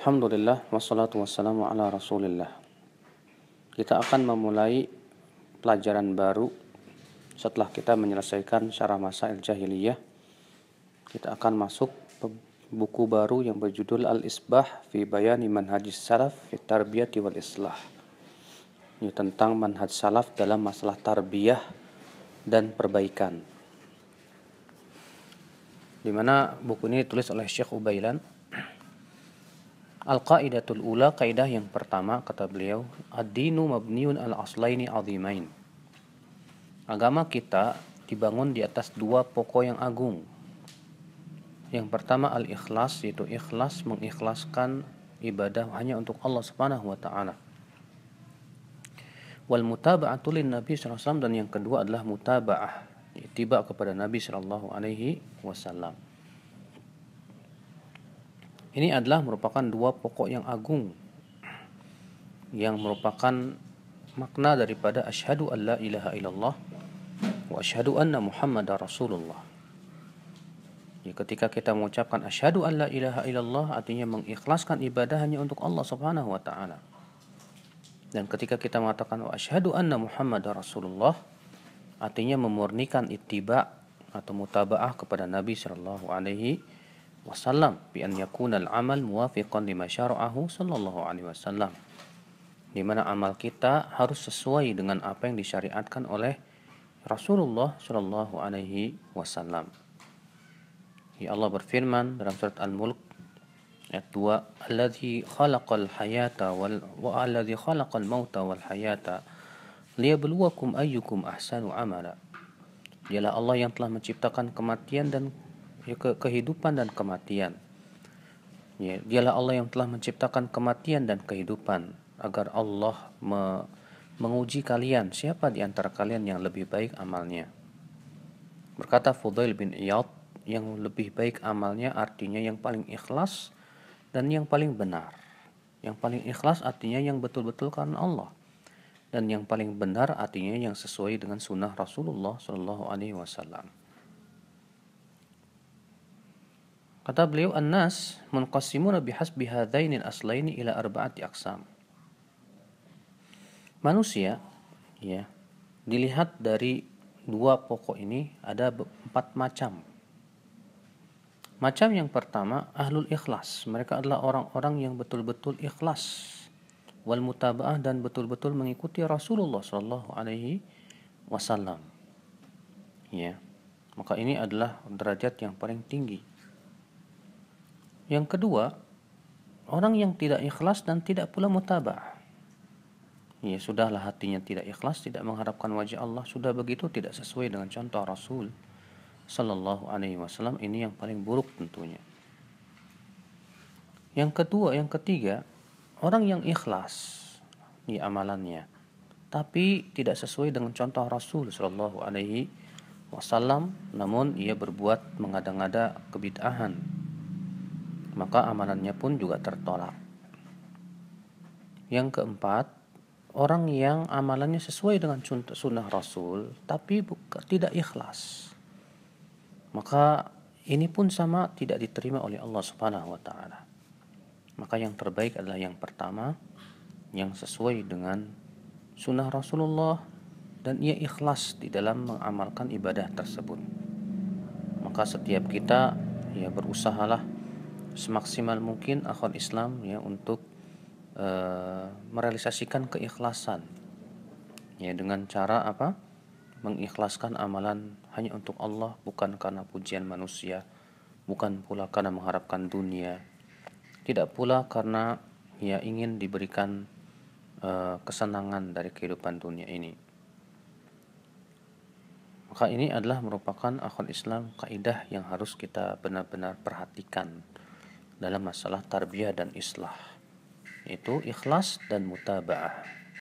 Alhamdulillah, wassalatu wassalamu ala rasulillah. Kita akan memulai pelajaran baru setelah kita menyelesaikan syarah masail jahiliyah. Kita akan masuk buku baru yang berjudul Al-Isbah fi Bayani Manhajis Salaf fi Tarbiyati wal Islah. Ini tentang manhaj salaf dalam masalah tarbiyah dan perbaikan. Di mana buku ini ditulis oleh Syekh Ubailan. Al-Qaidatul Ula, kaidah yang pertama, kata beliau, Ad-dinu mabniun al-aslaini azimain. Agama kita dibangun di atas dua pokok yang agung. Yang pertama al-ikhlas, yaitu ikhlas, mengikhlaskan ibadah hanya untuk Allah Subhanahu wa taala. Wal mutaba'atu lin Nabi sallallahu alaihi wasallam, dan yang kedua adalah mutaba'ah, ittiba kepada Nabi sallallahu alaihi wasallam. Ini adalah merupakan dua pokok yang agung yang merupakan makna daripada asyhadu an la ilaha illallah wa asyhadu anna Muhammadar Rasulullah. Ya, ketika kita mengucapkan asyhadu an la ilaha illallah, artinya mengikhlaskan ibadah hanya untuk Allah Subhanahu wa taala. Dan ketika kita mengatakan wa asyhadu anna Muhammadar Rasulullah, artinya memurnikan ittiba atau mutabaah kepada Nabi sallallahu alaihi wasallam bi an yakuna al-amal muwafiqan lima syara'ahu sallallahu alaihi wasallam, di mana amal kita harus sesuai dengan apa yang disyariatkan oleh Rasulullah sallallahu alaihi wasallam. Ya, Allah berfirman dalam surat Al-Mulk ayat 2, alladzi khalaqal hayata wa alladzi khalaqal mauta wal hayata liyabluwakum ayyukum ahsanu amala. Dialah Allah yang telah menciptakan kematian dan kehidupan dan kematian. Ya, dialah Allah yang telah menciptakan kematian dan kehidupan agar Allah menguji kalian siapa di antara kalian yang lebih baik amalnya. Berkata Fudail bin Iyad, yang lebih baik amalnya artinya yang paling ikhlas dan yang paling benar. Yang paling ikhlas artinya yang betul-betul karena Allah, dan yang paling benar artinya yang sesuai dengan sunnah Rasulullah sallallahu alaihi wasallam. Kata beliau, an-nas munqasimuna bihasbi hadainil aslaini ila arba'ati aqsam. Manusia, ya, dilihat dari dua pokok ini ada 4 macam. Macam yang pertama, ahlul ikhlas. Mereka adalah orang-orang yang betul-betul ikhlas, wal mutaba'ah, dan betul-betul mengikuti Rasulullah sallallahu alaihi wasallam. Ya. Maka ini adalah derajat yang paling tinggi. Yang kedua, orang yang tidak ikhlas dan tidak pula mutaba'ah. Ya, sudahlah hatinya tidak ikhlas, tidak mengharapkan wajah Allah, sudah begitu tidak sesuai dengan contoh Rasul sallallahu alaihi wasallam, ini yang paling buruk tentunya. Yang ketiga, orang yang ikhlas di amalannya tapi tidak sesuai dengan contoh Rasul sallallahu alaihi wasallam, namun ia berbuat mengada-ngada kebid'ahan, maka amalannya pun juga tertolak. Yang keempat, orang yang amalannya sesuai dengan sunnah Rasul tapi tidak ikhlas, maka ini pun sama tidak diterima oleh Allah Subhanahu wa taala. Maka yang terbaik adalah yang pertama, yang sesuai dengan sunnah Rasulullah dan ia ikhlas di dalam mengamalkan ibadah tersebut. Maka setiap kita ya berusahalah semaksimal mungkin akhwat Islam ya untuk merealisasikan keikhlasan, ya, dengan cara apa? Mengikhlaskan amalan hanya untuk Allah, bukan karena pujian manusia, bukan pula karena mengharapkan dunia, tidak pula karena ya ingin diberikan kesenangan dari kehidupan dunia ini. Maka ini adalah merupakan akhwat Islam kaidah yang harus kita benar-benar perhatikan dalam masalah tarbiyah dan islah, yaitu ikhlas dan mutaba'ah.